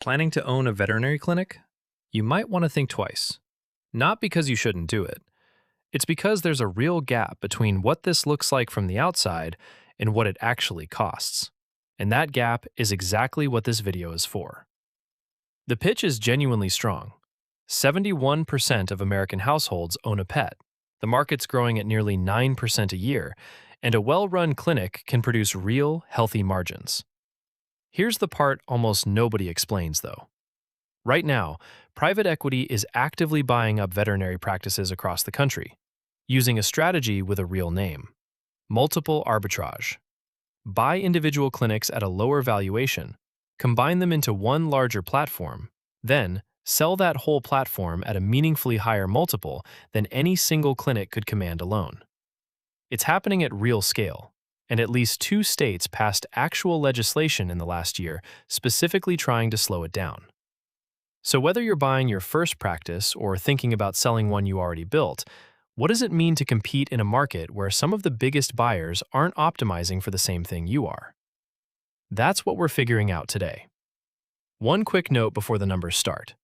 Planning to own a veterinary clinic? You might want to think twice. Not because you shouldn't do it. It's because there's a real gap between what this looks like from the outside and what it actually costs. And that gap is exactly what this video is for. The pitch is genuinely strong. 71% of American households own a pet. The market's growing at nearly 9% a year, and a well-run clinic can produce real, healthy margins. Here's the part almost nobody explains, though. Right now, private equity is actively buying up veterinary practices across the country, using a strategy with a real name: multiple arbitrage. Buy individual clinics at a lower valuation, combine them into one larger platform, then sell that whole platform at a meaningfully higher multiple than any single clinic could command alone. It's happening at real scale, and at least 2 states passed actual legislation in the last year specifically trying to slow it down. So whether you're buying your first practice or thinking about selling one you already built, what does it mean to compete in a market where some of the biggest buyers aren't optimizing for the same thing you are? That's what we're figuring out today. One quick note before the numbers start.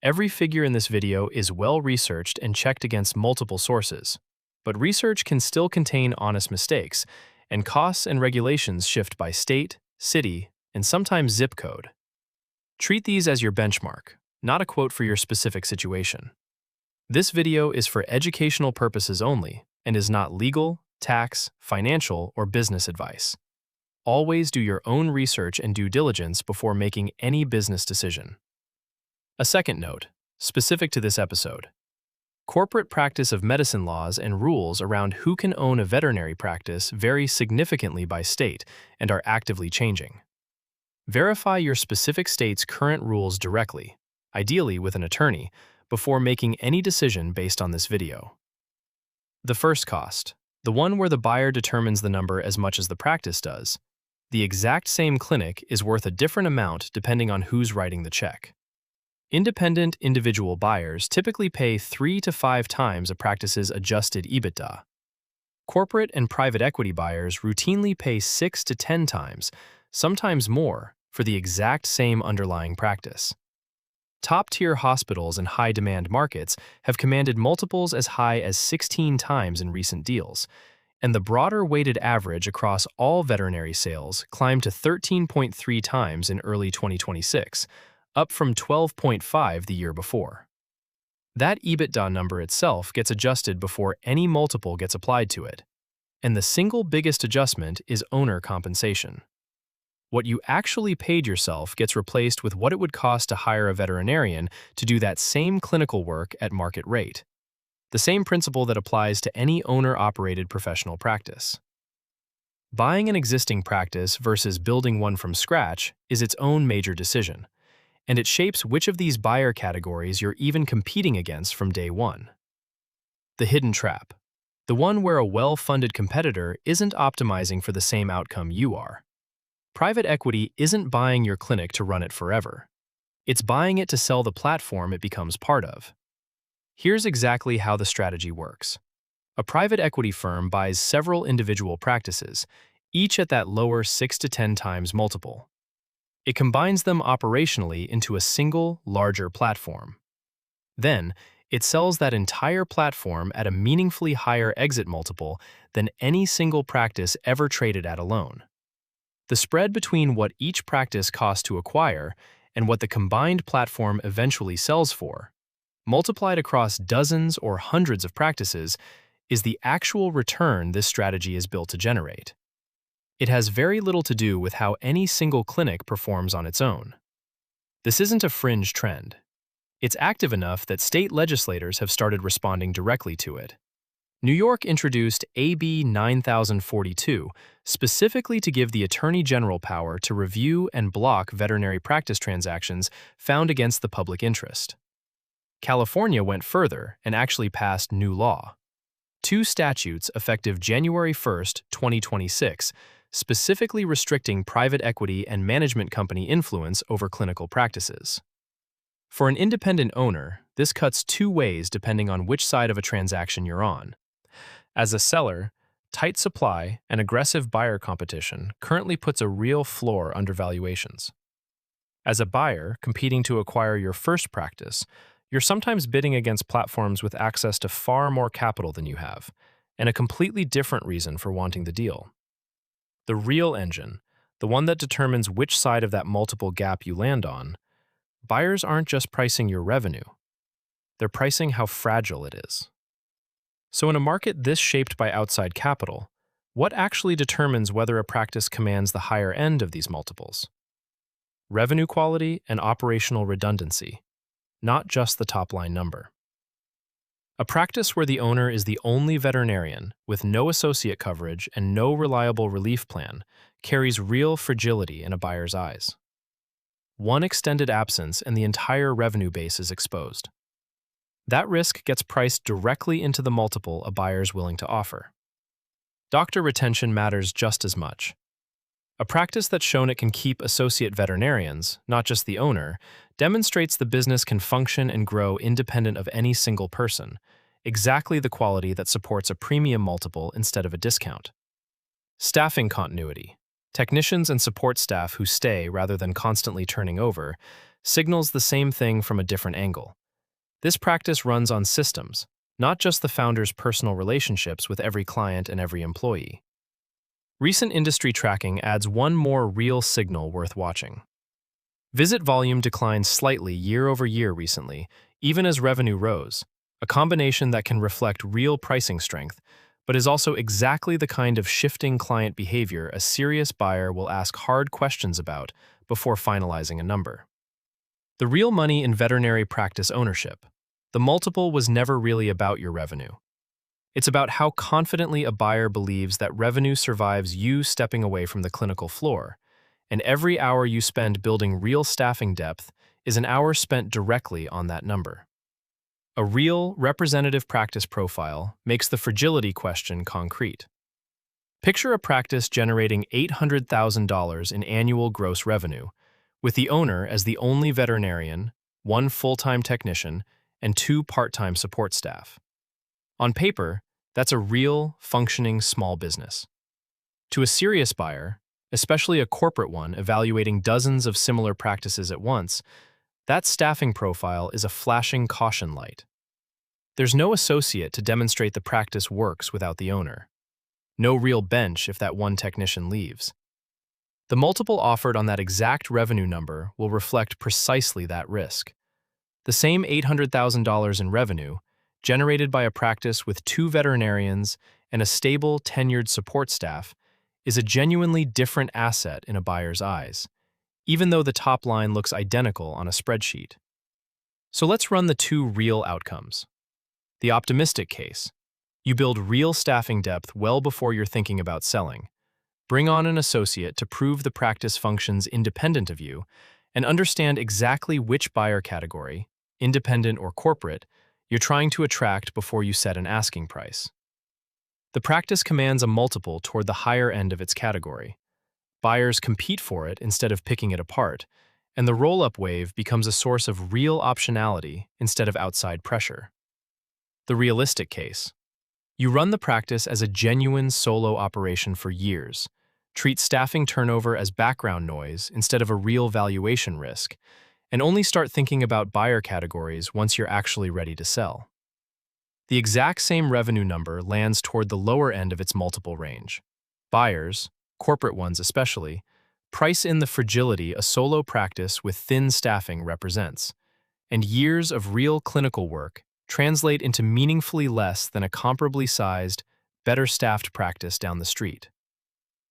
Every figure in this video is well researched and checked against multiple sources, but research can still contain honest mistakes, and costs and regulations shift by state, city, and sometimes zip code. Treat these as your benchmark, not a quote for your specific situation. This video is for educational purposes only and is not legal, tax, financial, or business advice. Always do your own research and due diligence before making any business decision. A second note, specific to this episode. Corporate practice of medicine laws and rules around who can own a veterinary practice vary significantly by state and are actively changing. Verify your specific state's current rules directly, ideally with an attorney, before making any decision based on this video. The first cost, the one where the buyer determines the number as much as the practice does. The exact same clinic is worth a different amount depending on who's writing the check. Independent individual buyers typically pay 3 to 5 times a practice's adjusted EBITDA. Corporate and private equity buyers routinely pay 6 to 10 times, sometimes more, for the exact same underlying practice. Top-tier hospitals in high-demand markets have commanded multiples as high as 16 times in recent deals, and the broader weighted average across all veterinary sales climbed to 13.3 times in early 2026, up from 12.5 the year before. That EBITDA number itself gets adjusted before any multiple gets applied to it, and the single biggest adjustment is owner compensation. What you actually paid yourself gets replaced with what it would cost to hire a veterinarian to do that same clinical work at market rate. The same principle that applies to any owner-operated professional practice. Buying an existing practice versus building one from scratch is its own major decision, and it shapes which of these buyer categories you're even competing against from day one. The hidden trap. The one where a well-funded competitor isn't optimizing for the same outcome you are. Private equity isn't buying your clinic to run it forever. It's buying it to sell the platform it becomes part of. Here's exactly how the strategy works. A private equity firm buys several individual practices, each at that lower 6 to 10 times multiple. It combines them operationally into a single, larger platform. Then, it sells that entire platform at a meaningfully higher exit multiple than any single practice ever traded at alone. The spread between what each practice costs to acquire and what the combined platform eventually sells for, multiplied across dozens or hundreds of practices, is the actual return this strategy is built to generate. It has very little to do with how any single clinic performs on its own. This isn't a fringe trend. It's active enough that state legislators have started responding directly to it. New York introduced AB 9042 specifically to give the Attorney General power to review and block veterinary practice transactions found against the public interest. California went further and actually passed new law. 2 statutes effective January 1, 2026, specifically restricting private equity and management company influence over clinical practices. For an independent owner, this cuts 2 ways depending on which side of a transaction you're on. As a seller, tight supply and aggressive buyer competition currently puts a real floor under valuations. As a buyer competing to acquire your first practice, you're sometimes bidding against platforms with access to far more capital than you have, and a completely different reason for wanting the deal. The real engine, the one that determines which side of that multiple gap you land on, buyers aren't just pricing your revenue, they're pricing how fragile it is. So, in a market this shaped by outside capital, what actually determines whether a practice commands the higher end of these multiples? Revenue quality and operational redundancy, not just the top line number. A practice where the owner is the only veterinarian with no associate coverage and no reliable relief plan carries real fragility in a buyer's eyes. One extended absence and the entire revenue base is exposed. That risk gets priced directly into the multiple a buyer's willing to offer. Doctor retention matters just as much. A practice that's shown it can keep associate veterinarians, not just the owner, demonstrates the business can function and grow independent of any single person, exactly the quality that supports a premium multiple instead of a discount. Staffing continuity, technicians and support staff who stay rather than constantly turning over, signals the same thing from a different angle. This practice runs on systems, not just the founder's personal relationships with every client and every employee. Recent industry tracking adds one more real signal worth watching. Visit volume declined slightly year over year recently, even as revenue rose, a combination that can reflect real pricing strength, but is also exactly the kind of shifting client behavior a serious buyer will ask hard questions about before finalizing a number. The real money in veterinary practice ownership. The multiple was never really about your revenue. It's about how confidently a buyer believes that revenue survives you stepping away from the clinical floor, and every hour you spend building real staffing depth is an hour spent directly on that number. A real, representative practice profile makes the fragility question concrete. Picture a practice generating $800,000 in annual gross revenue, with the owner as the only veterinarian, one full-time technician, and 2 part-time support staff. On paper, that's a real, functioning small business. To a serious buyer, especially a corporate one evaluating dozens of similar practices at once, that staffing profile is a flashing caution light. There's no associate to demonstrate the practice works without the owner. No real bench if that one technician leaves. The multiple offered on that exact revenue number will reflect precisely that risk. The same $800,000 in revenue, generated by a practice with 2 veterinarians and a stable, tenured support staff, is a genuinely different asset in a buyer's eyes, even though the top line looks identical on a spreadsheet. So let's run the 2 real outcomes. The optimistic case. You build real staffing depth well before you're thinking about selling. Bring on an associate to prove the practice functions independent of you, and understand exactly which buyer category, independent or corporate, you're trying to attract before you set an asking price. The practice commands a multiple toward the higher end of its category. Buyers compete for it instead of picking it apart, and the roll-up wave becomes a source of real optionality instead of outside pressure. The realistic case. You run the practice as a genuine solo operation for years, treat staffing turnover as background noise instead of a real valuation risk, and only start thinking about buyer categories once you're actually ready to sell. The exact same revenue number lands toward the lower end of its multiple range. Buyers, corporate ones especially, price in the fragility a solo practice with thin staffing represents, and years of real clinical work translate into meaningfully less than a comparably sized, better staffed practice down the street.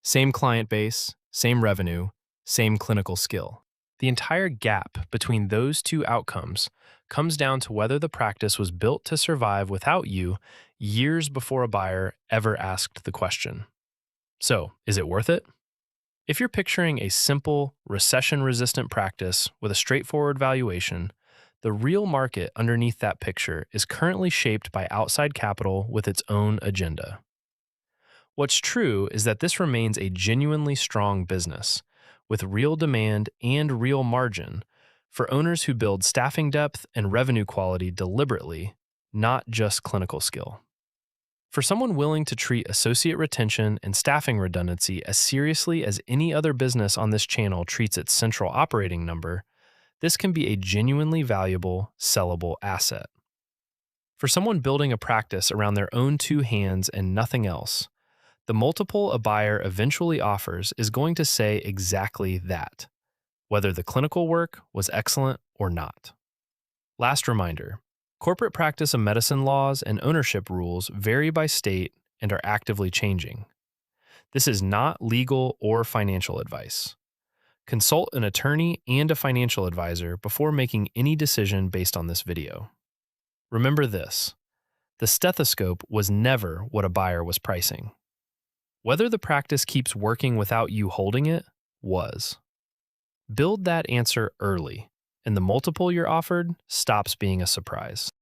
Same client base, same revenue, same clinical skill. The entire gap between those 2 outcomes comes down to whether the practice was built to survive without you years before a buyer ever asked the question. So, is it worth it? If you're picturing a simple, recession-resistant practice with a straightforward valuation, the real market underneath that picture is currently shaped by outside capital with its own agenda. What's true is that this remains a genuinely strong business, with real demand and real margin for owners who build staffing depth and revenue quality deliberately, not just clinical skill. For someone willing to treat associate retention and staffing redundancy as seriously as any other business on this channel treats its central operating number, this can be a genuinely valuable, sellable asset. For someone building a practice around their own two hands and nothing else, the multiple a buyer eventually offers is going to say exactly that, whether the clinical work was excellent or not. Last reminder, corporate practice of medicine laws and ownership rules vary by state and are actively changing. This is not legal or financial advice. Consult an attorney and a financial advisor before making any decision based on this video. Remember this, the stethoscope was never what a buyer was pricing. Whether the practice keeps working without you holding it was. Build that answer early, and the multiple you're offered stops being a surprise.